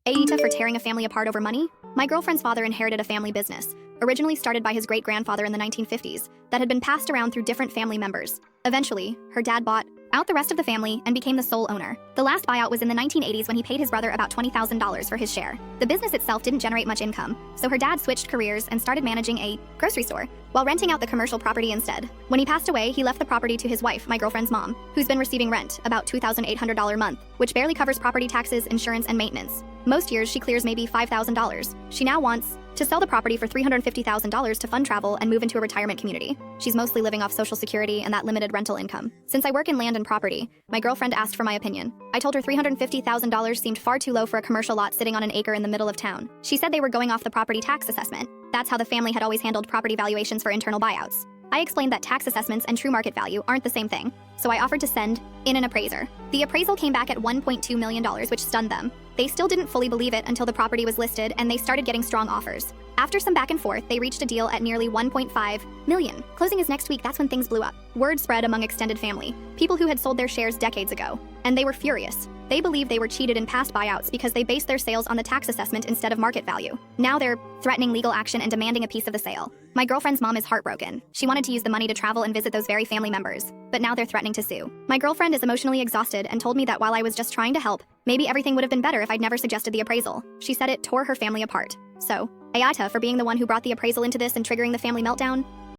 AITA for tearing a family apart over money? My girlfriend's father inherited a family business, originally started by his great-grandfather in the 1950s, that had been passed around through different family members. Eventually, her dad bought out the rest of the family and became the sole owner. The last buyout was in the 1980s when he paid his brother about $20,000 for his share. The business itself didn't generate much income, so her dad switched careers and started managing a grocery store while renting out the commercial property instead. When he passed away, he left the property to his wife, my girlfriend's mom, who's been receiving rent, about $2,800 a month, which barely covers property taxes, insurance, and maintenance. Most years, she clears maybe $5,000. She now wants to sell the property for $350,000 to fund travel and move into a retirement community. She's mostly living off Social Security and that limited rental income. Since I work in land and property, my girlfriend asked for my opinion. I told her $350,000 seemed far too low for a commercial lot sitting on an acre in the middle of town. She said they were going off the property tax assessment. That's how the family had always handled property valuations for internal buyouts. I explained that tax assessments and true market value aren't the same thing, so I offered to send in an appraiser. The appraisal came back at $1.2 million, which stunned them. They still didn't fully believe it until the property was listed and they started getting strong offers. After some back and forth, they reached a deal at nearly $1.5 million. Closing is next week. That's when things blew up. Word spread among extended family, people who had sold their shares decades ago, and they were furious. They believed they were cheated in past buyouts because they based their sales on the tax assessment instead of market value. Now they're threatening legal action and demanding a piece of the sale. My girlfriend's mom is heartbroken. She wanted to use the money to travel and visit those very family members, but now they're threatening to sue. My girlfriend is emotionally exhausted and told me that while I was just trying to help, maybe everything would have been better if I'd never suggested the appraisal. She said it tore her family apart. So, AITA for being the one who brought the appraisal into this and triggering the family meltdown.